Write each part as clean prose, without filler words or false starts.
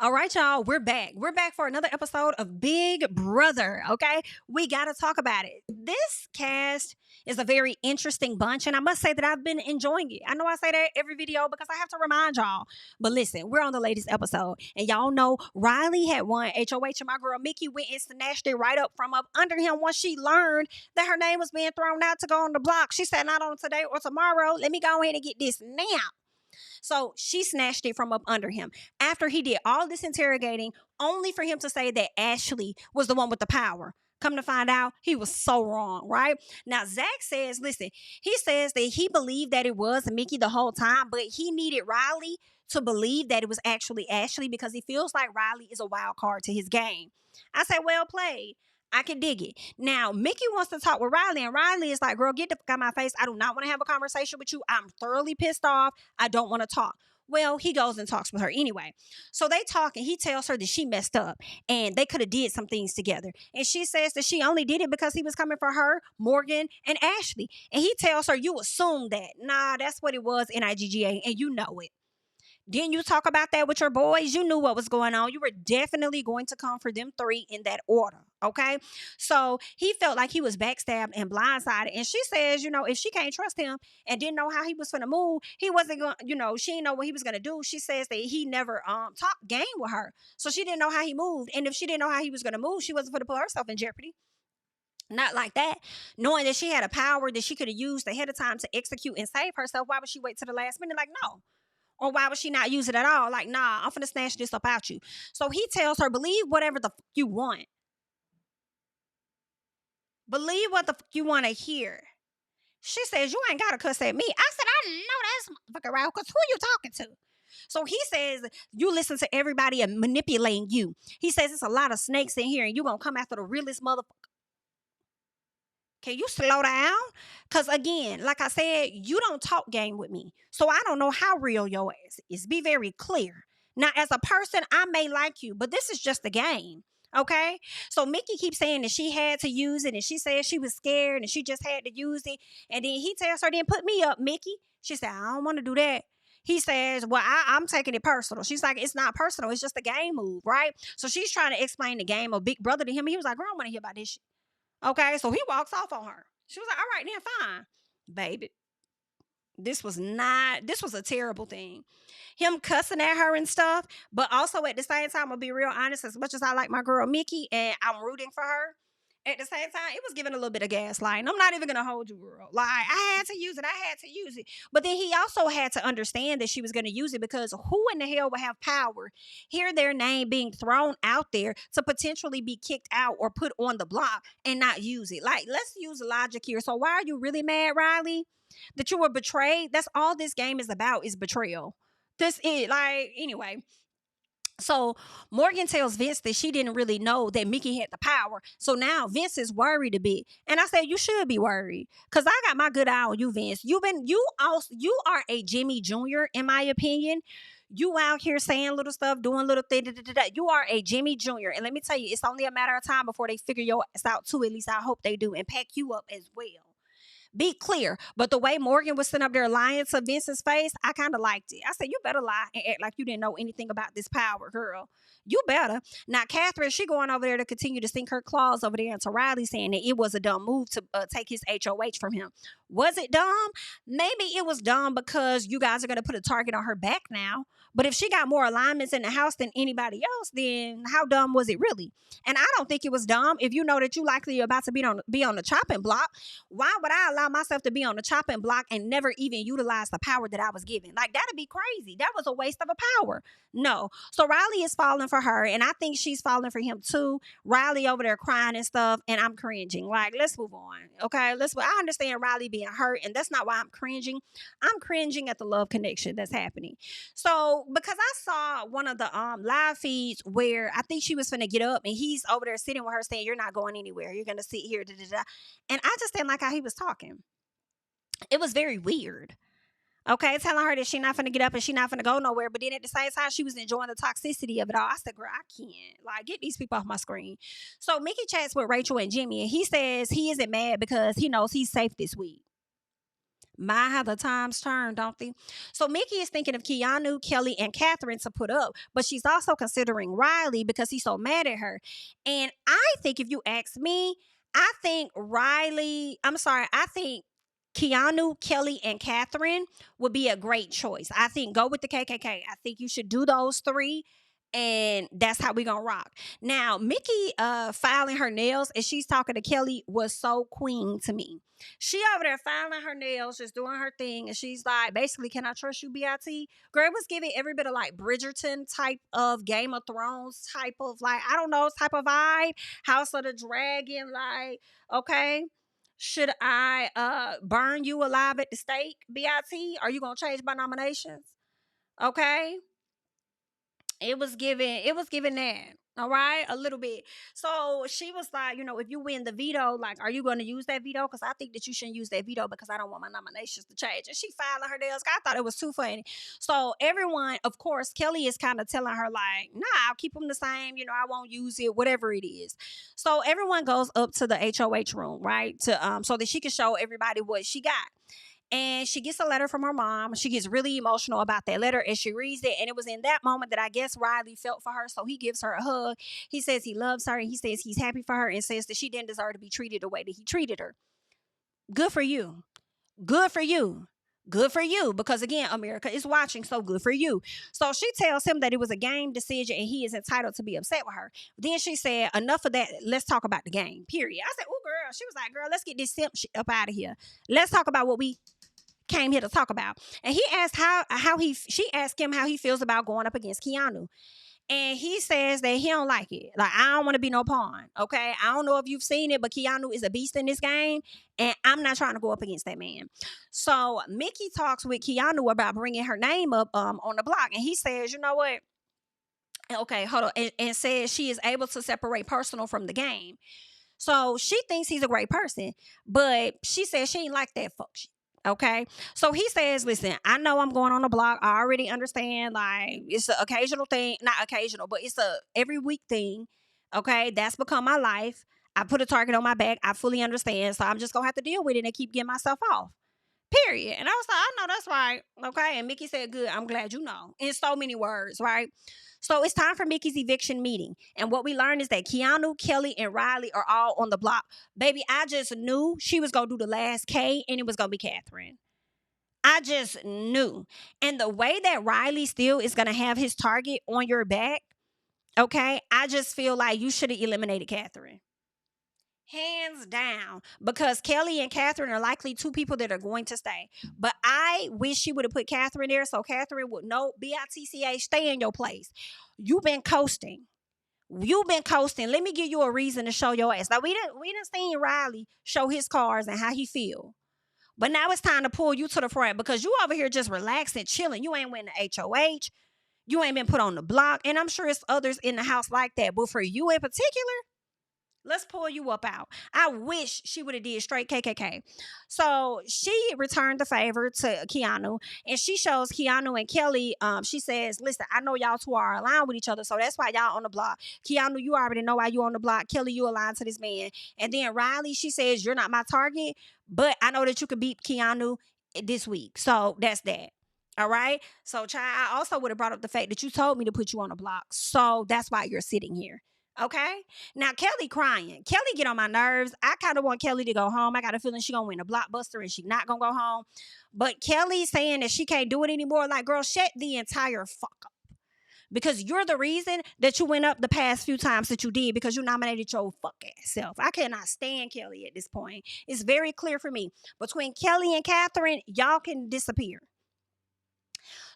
All right, y'all, we're back. We're back for another episode of Big Brother, okay? We got to talk about it. This cast is a very interesting bunch, and I must say that I've been enjoying it. I know I say that every video because I have to remind y'all. But listen, we're on the latest episode, and y'all know Riley had won HOH, and my girl Mickey went and snatched it right up from up under him once she learned that her name was being thrown out to go on the block. She said, not on today or tomorrow. Let me go ahead and get this now. So she snatched it from up under him after he did all this interrogating, only for him to say that Ashley was the one with the power. Come to find out, he was so wrong, right? Now, Zach says, listen, he says that he believed that it was Mickey the whole time, but he needed Riley to believe that it was actually Ashley because he feels like Riley is a wild card to his game. I say, well played. I can dig it. Now, Mickey wants to talk with Riley, and Riley is like, girl, get the fuck out of my face. I do not want to have a conversation with you. I'm thoroughly pissed off. I don't want to talk. Well, he goes and talks with her anyway. So they talk, and he tells her that she messed up, and they could have did some things together. And she says that she only did it because he was coming for her, Morgan, and Ashley. And he tells her, you assume that. Nah, that's what it was in IGGA, and you know it. Didn't you talk about that with your boys? You knew what was going on. You were definitely going to come for them three in that order. Okay. So he felt like he was backstabbed and blindsided. And she says, if she can't trust him and didn't know how he was going to move, he wasn't going, she didn't know what he was going to do. She says that he never talked game with her. So she didn't know how he moved. And if she didn't know how he was going to move, she wasn't going to put herself in jeopardy. Not like that. Knowing that she had a power that she could have used ahead of time to execute and save herself, why would she wait till the last minute? Like, no. Or why would she not use it at all? Like, nah, I'm finna snatch this up out you. So he tells her, believe whatever the fuck you want. Believe what the fuck you want to hear. She says, you ain't got to cuss at me. I said, I know that's motherfucker right, because who you talking to? So he says, you listen to everybody and manipulating you. He says, it's a lot of snakes in here, and you going to come after the realest motherfucker. Can you slow down? Because again, like I said, you don't talk game with me. So I don't know how real your ass is. Be very clear. Now, as a person, I may like you, but this is just a game. Okay? So Mickey keeps saying that she had to use it, and she said she was scared and she just had to use it. And then he tells her, then put me up, Mickey. She said, I don't want to do that. He says, well, I'm taking it personal. She's like, it's not personal. It's just a game move, right? So she's trying to explain the game of Big Brother to him. He was like, girl, I don't want to hear about this shit. Okay, so he walks off on her. She was like, all right, then fine. Baby, this was a terrible thing. Him cussing at her and stuff, but also at the same time, I'll be real honest, as much as I like my girl Mickey and I'm rooting for her, at the same time, it was giving a little bit of gaslighting. I'm not even going to hold you, girl. Like, I had to use it. But then he also had to understand that she was going to use it because who in the hell would have power, hear their name being thrown out there to potentially be kicked out or put on the block and not use it? Like, let's use logic here. So why are you really mad, Riley? That you were betrayed? That's all this game is about, is betrayal. That's it. Like, anyway. So Morgan tells Vince that she didn't really know that Mickey had the power. So now Vince is worried a bit. And I said, you should be worried. Because I got my good eye on you, Vince. You are a Jimmy Jr., in my opinion. You out here saying little stuff, doing little things. You are a Jimmy Jr. And let me tell you, it's only a matter of time before they figure your ass out too. At least I hope they do. And pack you up as well. Be clear. But the way Morgan was sitting up there lying to Vince's face, I kind of liked it. I said, you better lie and act like you didn't know anything about this power, girl. You better. Now, Catherine, she going over there to continue to sink her claws over there into Riley, saying that it was a dumb move to take his HOH from him. Was it dumb? Maybe it was dumb because you guys are going to put a target on her back now. But if she got more alignments in the house than anybody else, then how dumb was it really? And I don't think it was dumb. If you know that you likely about to be on the chopping block, why would I allow myself to be on the chopping block and never even utilize the power that I was given? Like, that'd be crazy. That was a waste of a power. No. So Riley is falling for her, and I think she's falling for him too. Riley over there crying and stuff, and I'm cringing. Like, let's move on. Okay, I understand Riley being hurt, and that's not why I'm cringing. I'm cringing at the love connection that's happening. So because I saw one of the live feeds where I think she was finna get up, and he's over there sitting with her saying, you're not going anywhere. You're gonna sit here. Da, da, da. And I just didn't like how he was talking. It was very weird. Okay, telling her that she's not finna get up and she's not finna go nowhere. But then at the same time, she was enjoying the toxicity of it all. I said, girl, I can't. Like, get these people off my screen. So Mickey chats with Rachel and Jimmy, and he says he isn't mad because he knows he's safe this week. My, how the times turn, don't they? So Mickey is thinking of Keanu, Kelly, and Catherine to put up, but she's also considering Riley because he's so mad at her. And I think if you ask me, I think I think Keanu, Kelly, and Catherine would be a great choice. I think go with the KKK. I think you should do those three. And that's how we gonna rock. Now, Mickey filing her nails and she's talking to Kelly was so queen to me. She over there filing her nails, just doing her thing, and she's like, basically, can I trust you, BIT? Girl, it was giving every bit of like Bridgerton type of Game of Thrones type of like, I don't know, type of vibe. House of the Dragon, like, okay. Should I burn you alive at the stake, BIT? Are you gonna change my nominations? Okay. It was given that. All right, a little bit. So she was like, if you win the veto, like, are you going to use that veto? Because I think that you shouldn't use that veto because I don't want my nominations to change. And she filing her nails. I thought it was too funny. So everyone, of course, Kelly is kind of telling her like, nah, I'll keep them the same. I won't use it, whatever it is. So everyone goes up to the HOH room, right, to so that she can show everybody what she got. And she gets a letter from her mom. She gets really emotional about that letter and she reads it. And it was in that moment that I guess Riley felt for her. So he gives her a hug. He says he loves her and he says he's happy for her and says that she didn't deserve to be treated the way that he treated her. Good for you. Good for you. Good for you. Because again, America is watching. So good for you. So she tells him that it was a game decision and he is entitled to be upset with her. Then she said, enough of that. Let's talk about the game. Period. I said, oh, girl. She was like, girl, let's get this simp shit up out of here. Let's talk about what we came here to talk about. And he asked she asked him how he feels about going up against Keanu. And he says that he don't like it. Like, I don't want to be no pawn. Okay. I don't know if you've seen it, but Keanu is a beast in this game. And I'm not trying to go up against that man. So Mickey talks with Keanu about bringing her name up on the block. And he says, you know what? Okay, hold on. And says she is able to separate personal from the game. So she thinks he's a great person. But she says she ain't like that fuck shit. Okay. So he says, listen, I know I'm going on the block. I already understand. Like, it's an occasional thing. Not occasional, but it's a every week thing. Okay. That's become my life. I put a target on my back. I fully understand. So I'm just going to have to deal with it and keep getting myself off. Period. And I was like, I know that's right. Okay. And Mickey said, good. I'm glad you know. In so many words, right? So it's time for Mickey's eviction meeting. And what we learned is that Keanu, Kelly, and Riley are all on the block. Baby, I just knew she was going to do the last K and it was going to be Catherine. I just knew. And the way that Riley still is going to have his target on your back, okay, I just feel like you should have eliminated Catherine. Hands down, because Kelly and Catherine are likely two people that are going to stay. But I wish she would have put Catherine there so Catherine would know, BITCH, stay in your place. You've been coasting. You've been coasting. Let me give you a reason to show your ass. Now, we didn't see Riley show his cards and how he feel. But now it's time to pull you to the front because you over here just relaxing, chilling. You ain't win the HOH. You ain't been put on the block. And I'm sure it's others in the house like that. But for you in particular, let's pull you up out. I wish she would have did straight KKK. So she returned the favor to Keanu, and she shows Keanu and Kelly. She says, "Listen, I know y'all two are aligned with each other, so that's why y'all on the block. Keanu, you already know why you on the block. Kelly, you aligned to this man." And then Riley, she says, "You're not my target, but I know that you could beat Keanu this week. So that's that." All right. So, child, I also would have brought up the fact that you told me to put you on the block. So that's why you're sitting here. Okay. Now Kelly crying. Kelly get on my nerves. I kind of want Kelly to go home. I got a feeling she gonna win a blockbuster and she not gonna go home. But Kelly saying that she can't do it anymore. Like, girl, shut the entire fuck up. Because you're the reason that you went up the past few times that you did because you nominated your fuck ass self. I cannot stand Kelly at this point. It's very clear for me. Between Kelly and Catherine, y'all can disappear.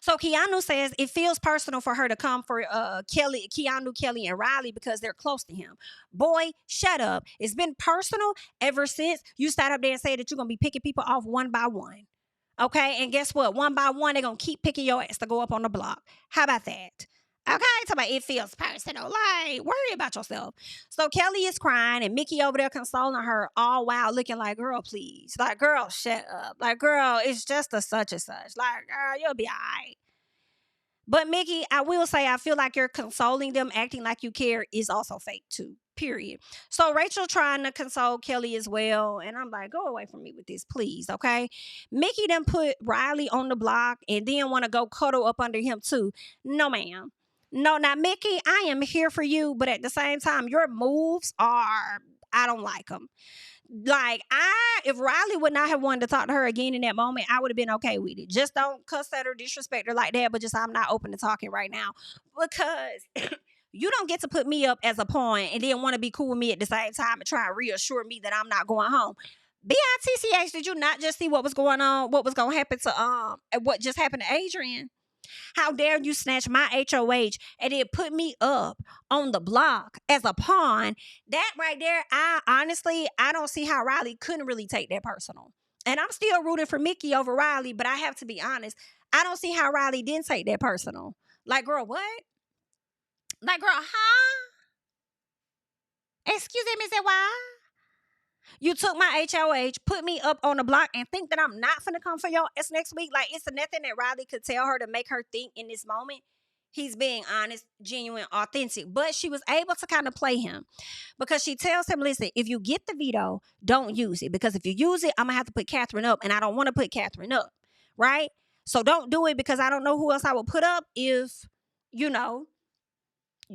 So Keanu says it feels personal for her to come for Keanu, Kelly, and Riley because they're close to him. Boy, shut up. It's been personal ever since you sat up there and said that you're going to be picking people off one by one. Okay, and guess what? One by one, they're going to keep picking your ass to go up on the block. How about that? Okay, talk about it feels personal. Like, worry about yourself. So Kelly is crying and Mickey over there consoling her all while looking like, girl, please. Like, girl, shut up. Like, girl, it's just a such and such. Like, girl, you'll be all right. But Mickey, I will say, I feel like you're consoling them, acting like you care is also fake too. Period. So Rachel trying to console Kelly as well. And I'm like, go away from me with this, please. Okay. Mickey done put Riley on the block and then want to go cuddle up under him too. No, ma'am. No, now Mickey, I am here for you, but at the same time, your moves are, I don't like them. Like, if Riley would not have wanted to talk to her again in that moment, I would have been okay with it. Just don't cuss at her, disrespect her like that, but just I'm not open to talking right now. Because you don't get to put me up as a pawn and then want to be cool with me at the same time and try and reassure me that I'm not going home. BITCH, did you not just see what was going on, what was going to happen to, what just happened to Adrian? How dare you snatch my HOH and then put me up on the block as a pawn? That right there, I don't see how Riley couldn't really take that personal. And I'm still rooting for Mickey over Riley, but I have to be honest, I don't see how Riley didn't take that personal. Like, girl, what? Like, girl, huh? Excuse me, Miss why? You took my HOH, put me up on the block, and think that I'm not finna come for your ass next week? Like, it's nothing that Riley could tell her to make her think in this moment he's being honest, genuine, authentic. But she was able to kind of play him because she tells him, listen, if you get the veto, don't use it. Because if you use it, I'm going to have to put Catherine up, and I don't want to put Catherine up, right? So don't do it because I don't know who else I will put up if,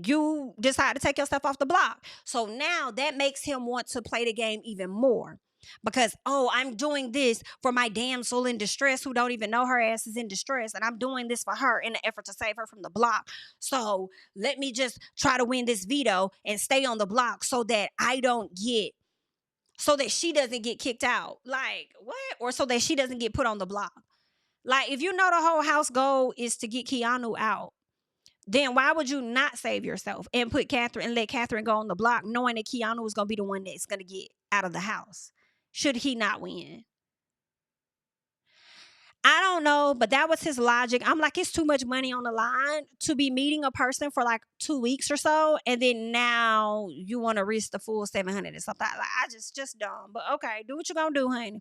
you decide to take yourself off the block. So now that makes him want to play the game even more because, I'm doing this for my damsel in distress who don't even know her ass is in distress. And I'm doing this for her in an effort to save her from the block. So let me just try to win this veto and stay on the block so that so that she doesn't get kicked out. Like, what? Or so that she doesn't get put on the block. Like, if you know the whole house goal is to get Keanu out, then why would you not save yourself and put Catherine and let Catherine go on the block knowing that Keanu is going to be the one that's going to get out of the house? Should he not win? I don't know, but that was his logic. I'm like, it's too much money on the line to be meeting a person for like 2 weeks or so. And then now you want to risk the full 700 or something. Like, I just dumb. But okay, do what you're going to do, honey.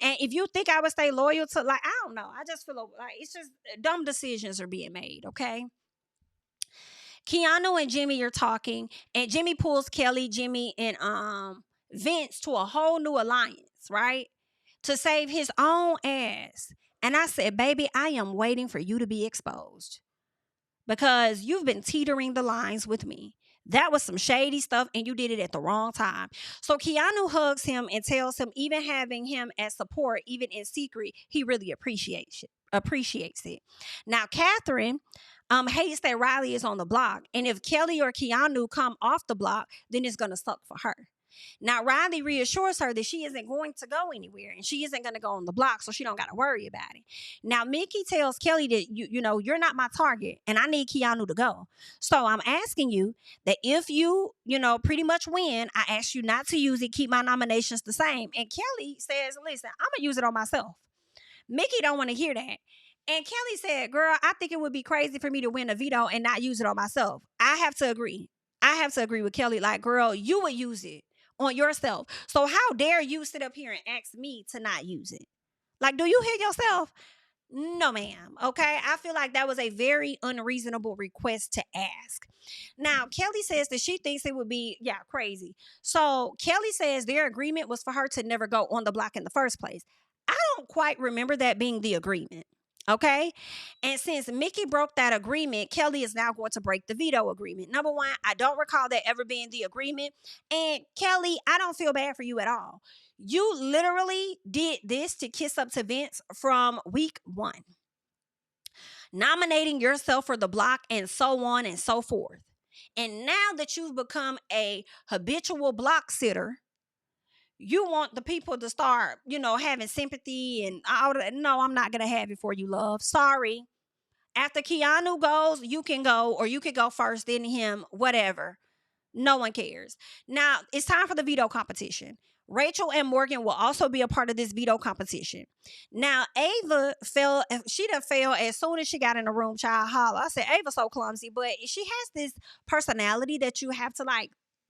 And if you think I would stay loyal to, like, I don't know. I just feel like it's just dumb decisions are being made, okay? Keanu and Jimmy are talking, and Jimmy pulls Kelly, Jimmy, and Vince to a whole new alliance, right? To save his own ass. And I said, baby, I am waiting for you to be exposed because you've been teetering the lines with me. That was some shady stuff, and you did it at the wrong time. So Keanu hugs him and tells him, even having him as support, even in secret, he really appreciates it. Now, Catherine hates that Riley is on the block. And if Kelly or Keanu come off the block, then it's going to suck for her. Now, Riley reassures her that she isn't going to go anywhere and she isn't going to go on the block, so she don't got to worry about it. Now, Mickey tells Kelly that, you're not my target and I need Keanu to go. So I'm asking you that if you, pretty much win, I ask you not to use it, keep my nominations the same. And Kelly says, listen, I'm going to use it on myself. Mickey don't want to hear that. And Kelly said, girl, I think it would be crazy for me to win a veto and not use it on myself. I have to agree with Kelly. Like, girl, you would use it on yourself. So how dare you sit up here and ask me to not use it? Like, do you hear yourself? No, ma'am. Okay. I feel like that was a very unreasonable request to ask. Now, Kelly says that she thinks it would be, crazy. So Kelly says their agreement was for her to never go on the block in the first place. I don't quite remember that being the agreement. Okay. And since Mickey broke that agreement, Kelly is now going to break the veto agreement. Number one, I don't recall that ever being the agreement. And Kelly, I don't feel bad for you at all. You literally did this to kiss up to Vince from week 1. Nominating yourself for the block and so on and so forth. And now that you've become a habitual block sitter, you want the people to start, having sympathy and all that. No, I'm not going to have it for you, love. Sorry. After Keanu goes, you can go, or you could go first, then him, whatever. No one cares. Now, it's time for the veto competition. Rachel and Morgan will also be a part of this veto competition. Now, Ava fell. She done fell as soon as she got in the room, child holler. I said, Ava's so clumsy, but she has this personality that you have to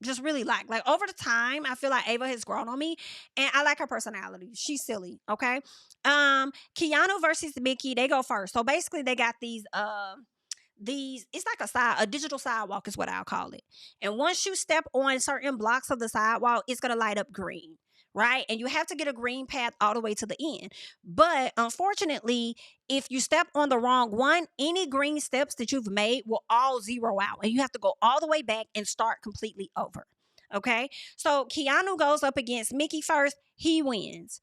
just really like over the time. I feel like Ava has grown on me and I like her personality. She's silly. Okay. Keanu versus Mickey, they go first. So basically they got these it's like a digital sidewalk is what I'll call it. And once you step on certain blocks of the sidewalk, it's going to light up green, right? And you have to get a green path all the way to the end. But unfortunately, if you step on the wrong one, any green steps that you've made will all zero out. And you have to go all the way back and start completely over. Okay. So Keanu goes up against Mickey first. He wins.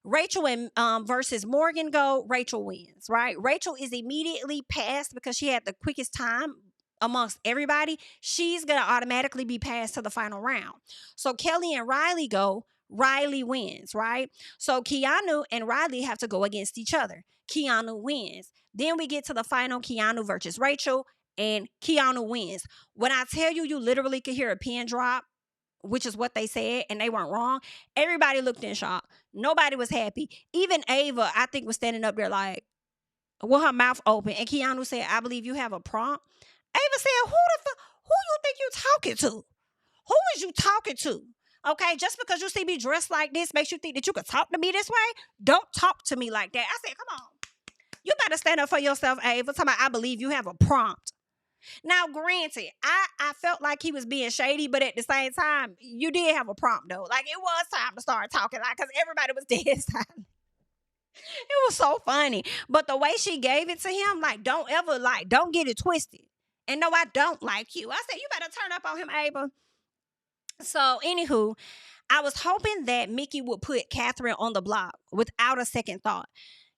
Rachel and versus Morgan go. Rachel wins, right? Rachel is immediately passed because she had the quickest time amongst everybody. She's gonna automatically be passed to the final round. So Kelly and Riley go. Riley wins, right? So Keanu and Riley have to go against each other. Keanu wins. Then we get to the final, Keanu versus Rachel, and Keanu wins. When I tell you, you literally could hear a pin drop, which is what they said, and they weren't wrong. Everybody looked in shock. Nobody was happy. Even Ava, I think, was standing up there like, with her mouth open. And Keanu said, I believe you have a prompt. Ava said, who you think you talking to? Who is you talking to? Okay, just because you see me dressed like this makes you think that you could talk to me this way? Don't talk to me like that. I said, come on. You better stand up for yourself, Ava. Talking about, I believe you have a prompt. Now, granted, I felt like he was being shady, but at the same time, you did have a prompt, though. Like, it was time to start talking, like, because everybody was dead silent. It was so funny. But the way she gave it to him, like, don't get it twisted. And no, I don't like you. I said, you better turn up on him, Ava. So, anywho, I was hoping that Mickey would put Catherine on the block without a second thought.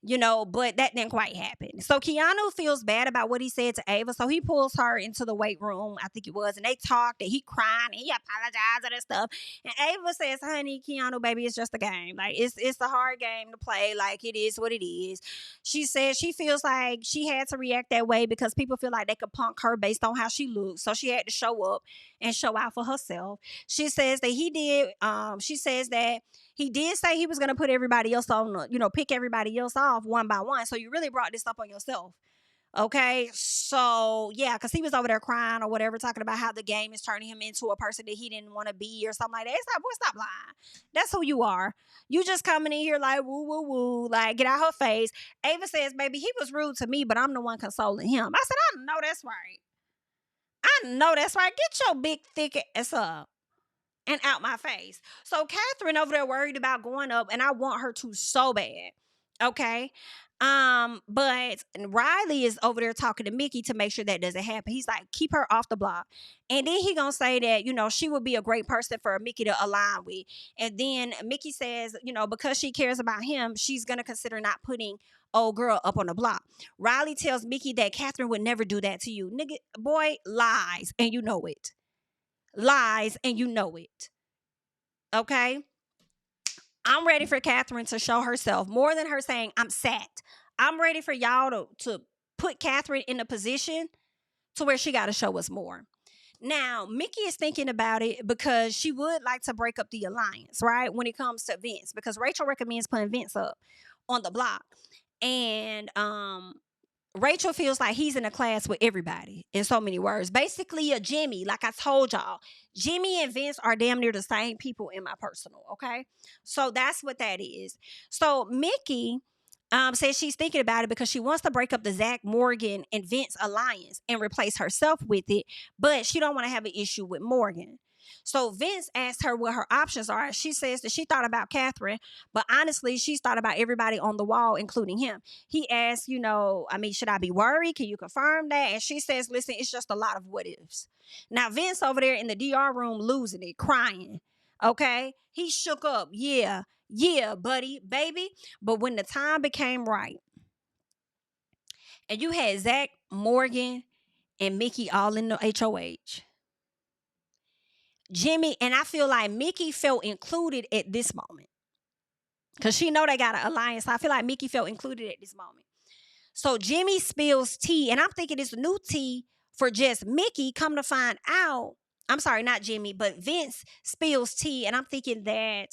But that didn't quite happen. So Keanu feels bad about what he said to Ava. So he pulls her into the weight room, I think it was, and they talked and he crying and he apologized and stuff. And Ava says, honey, Keanu, baby, it's just a game. Like, it's a hard game to play. Like, it is what it is. She says she feels like she had to react that way because people feel like they could punk her based on how she looks. So she had to show up and show out for herself. She says that he did say he was going to put everybody else on, pick everybody else off one by one. So you really brought this up on yourself. Okay. So yeah, because he was over there crying or whatever, talking about how the game is turning him into a person that he didn't want to be or something like that. It's like, boy, stop lying. That's who you are. You just coming in here like, woo, woo, woo, like, get out her face. Ava says, baby, he was rude to me, but I'm the one consoling him. I said, I know that's right. I know that's right. Get your big, thick ass up and out my face. So Catherine over there worried about going up, and I want her to so bad. Okay. But Riley is over there talking to Mickey to make sure that doesn't happen. He's like, keep her off the block. And then he gonna say that, she would be a great person for Mickey to align with. And then Mickey says, because she cares about him, she's gonna consider not putting old girl up on the block. Riley tells Mickey that Catherine would never do that to you. Nigga, boy, lies, and you know it. Lies, and you know it. Okay? I'm ready for Catherine to show herself more than her saying, I'm sad. I'm ready for y'all to put Catherine in a position to where she got to show us more. Now, Mickey is thinking about it because she would like to break up the alliance, right? When it comes to Vince, because Rachel recommends putting Vince up on the block. And Rachel feels like he's in a class with everybody, in so many words. Basically, a Jimmy, like I told y'all. Jimmy and Vince are damn near the same people in my personal, okay? So that's what that is. So Mickey says she's thinking about it because she wants to break up the Zach Morgan and Vince alliance and replace herself with it, but she don't want to have an issue with Morgan. So Vince asked her what her options are. She says that she thought about Catherine, but honestly, she's thought about everybody on the wall, including him. He asked, should I be worried? Can you confirm that? And she says, listen, it's just a lot of what ifs. Now, Vince over there in the DR room losing it, crying. Okay? He shook up. Yeah, buddy, baby. But when the time became right, and you had Zach, Morgan, and Mickey all in the HOH, Jimmy, and I feel like Mickey felt included at this moment because she know they got an alliance. I feel like Mickey felt included at this moment. So Jimmy spills tea, and I'm thinking it's new tea for just Mickey. Come to find out, I'm sorry, not Jimmy, but Vince spills tea, and I'm thinking that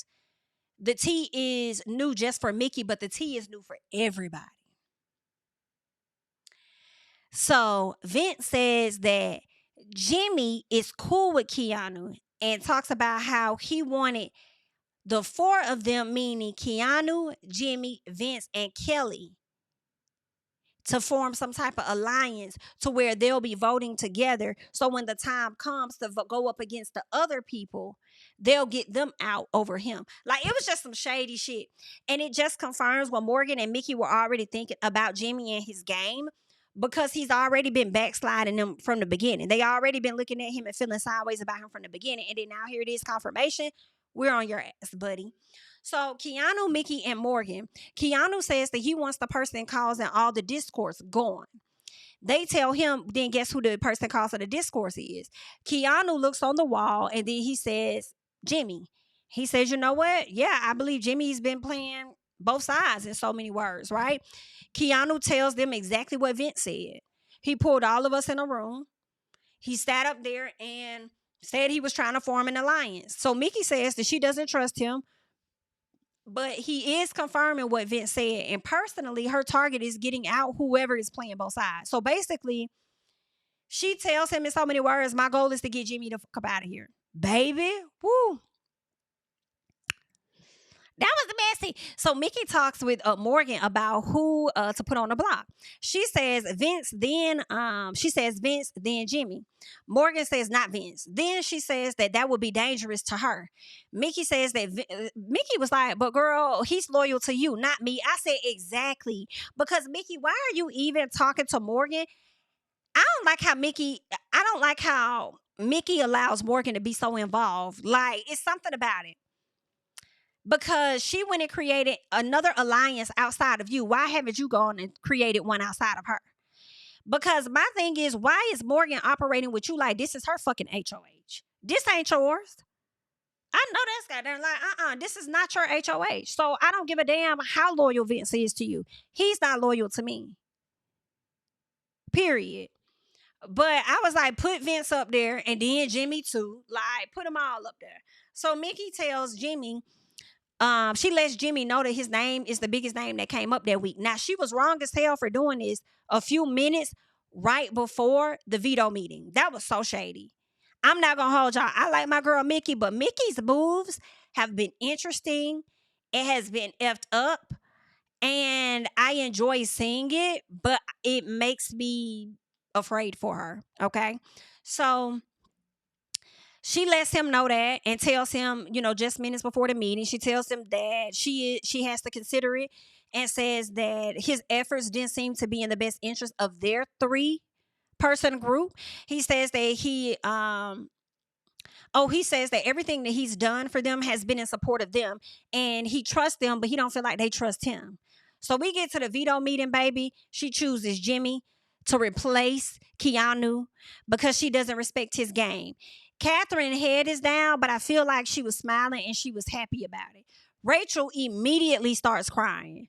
the tea is new just for Mickey, but the tea is new for everybody. So Vince says that Jimmy is cool with Keanu and talks about how he wanted the four of them, meaning Keanu, Jimmy, Vince, and Kelly, to form some type of alliance to where they'll be voting together. So when the time comes to go up against the other people, they'll get them out over him. Like, it was just some shady shit. And it just confirms what Morgan and Mickey were already thinking about Jimmy and his game, because he's already been backsliding them from the beginning. They already been looking at him and feeling sideways about him from the beginning. And then now here it is, confirmation. We're on your ass, buddy. So Keanu, Mickey, and Morgan. Keanu says that he wants the person causing all the discourse gone. They tell him, then guess who the person causing the discourse is? Keanu looks on the wall and then he says, Jimmy. He says, you know what? Yeah, I believe Jimmy's been playing both sides in so many words, right? Keanu tells them exactly what Vince said. He pulled all of us in a room. He sat up there and said he was trying to form an alliance. So Mickey says that she doesn't trust him, but he is confirming what Vince said. And personally, her target is getting out whoever is playing both sides. So basically, she tells him in so many words, my goal is to get Jimmy to fuck up out of here. Baby, woo. That was messy. So Mickey talks with Morgan about who to put on the block. She says Vince, then Jimmy. Morgan says not Vince. Then she says that would be dangerous to her. Mickey says that Mickey was like, but girl, he's loyal to you, not me. I said exactly. Because Mickey, why are you even talking to Morgan? I don't like how Mickey allows Morgan to be so involved. Like, it's something about it. Because she went and created another alliance outside of you. Why haven't you gone and created one outside of her? Because my thing is, why is Morgan operating with you like this is her fucking HOH? This ain't yours. I know that's goddamn like, this is not your HOH. So I don't give a damn how loyal Vince is to you. He's not loyal to me. Period. But I was like, put Vince up there and then Jimmy too. Like, put them all up there. So Mickey tells Jimmy, she lets Jimmy know that his name is the biggest name that came up that week. Now, she was wrong as hell for doing this a few minutes right before the veto meeting. That was so shady. I'm not going to hold y'all. I like my girl Mickey, but Mickey's moves have been interesting. It has been effed up, and I enjoy seeing it, but it makes me afraid for her, okay? So she lets him know that and tells him, just minutes before the meeting, she tells him that she has to consider it and says that his efforts didn't seem to be in the best interest of their 3-person group. He says that he says that everything that he's done for them has been in support of them, and he trusts them, but he don't feel like they trust him. So we get to the veto meeting, baby. She chooses Jimmy to replace Keanu because she doesn't respect his game. Catherine's head is down, but I feel like she was smiling and she was happy about it. Rachel immediately starts crying,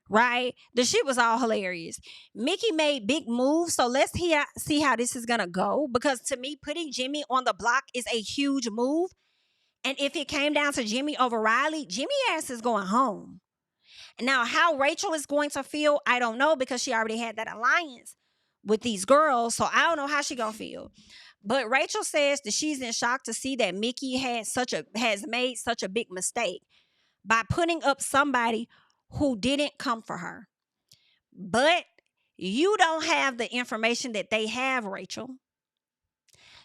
right? The shit was all hilarious. Mickey made big moves, so let's see how this is going to go, because to me, putting Jimmy on the block is a huge move. And if it came down to Jimmy over Riley, Jimmy ass is going home. Now, how Rachel is going to feel, I don't know, because she already had that alliance with these girls, so I don't know how she going to feel. But Rachel says that she's in shock to see that Mickey has made such a big mistake by putting up somebody who didn't come for her. But you don't have the information that they have, Rachel.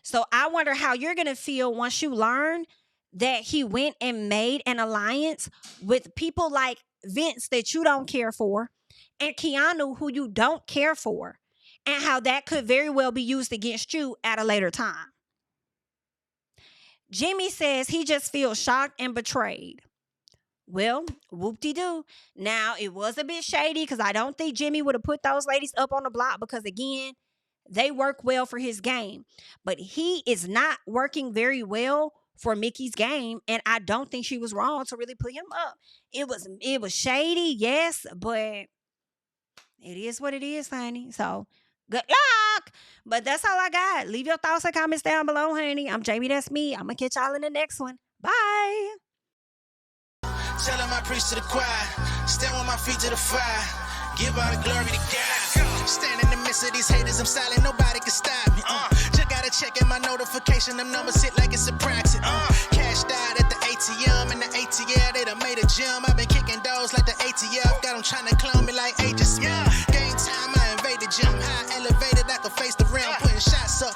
So I wonder how you're going to feel once you learn that he went and made an alliance with people like Vince that you don't care for and Keanu who you don't care for, and how that could very well be used against you at a later time. Jimmy says he just feels shocked and betrayed. Well, whoop-de-doo. Now, it was a bit shady because I don't think Jimmy would have put those ladies up on the block because, again, they work well for his game. But he is not working very well for Mickey's game, and I don't think she was wrong to really put him up. It was shady, yes, but it is what it is, honey. So, good luck. But that's all I got. Leave your thoughts and comments down below, honey. I'm Jami, that's me. I'm going to catch y'all in the next one. Bye. Tell him I preach to the choir. Stand with my feet to the fire. Give all the glory to God. Stand in the midst of these haters. I'm silent. Nobody can stop me. Just gotta check in my notification. Them numbers hit like it's a practice. Cashed out at the ATM. And the ATL, they done made a gym. I've been kicking doors like the ATF. Got them trying to clone me like Agent Smith. Game time, I faded. Jump high, elevated, I can face the realm. Putting shots up,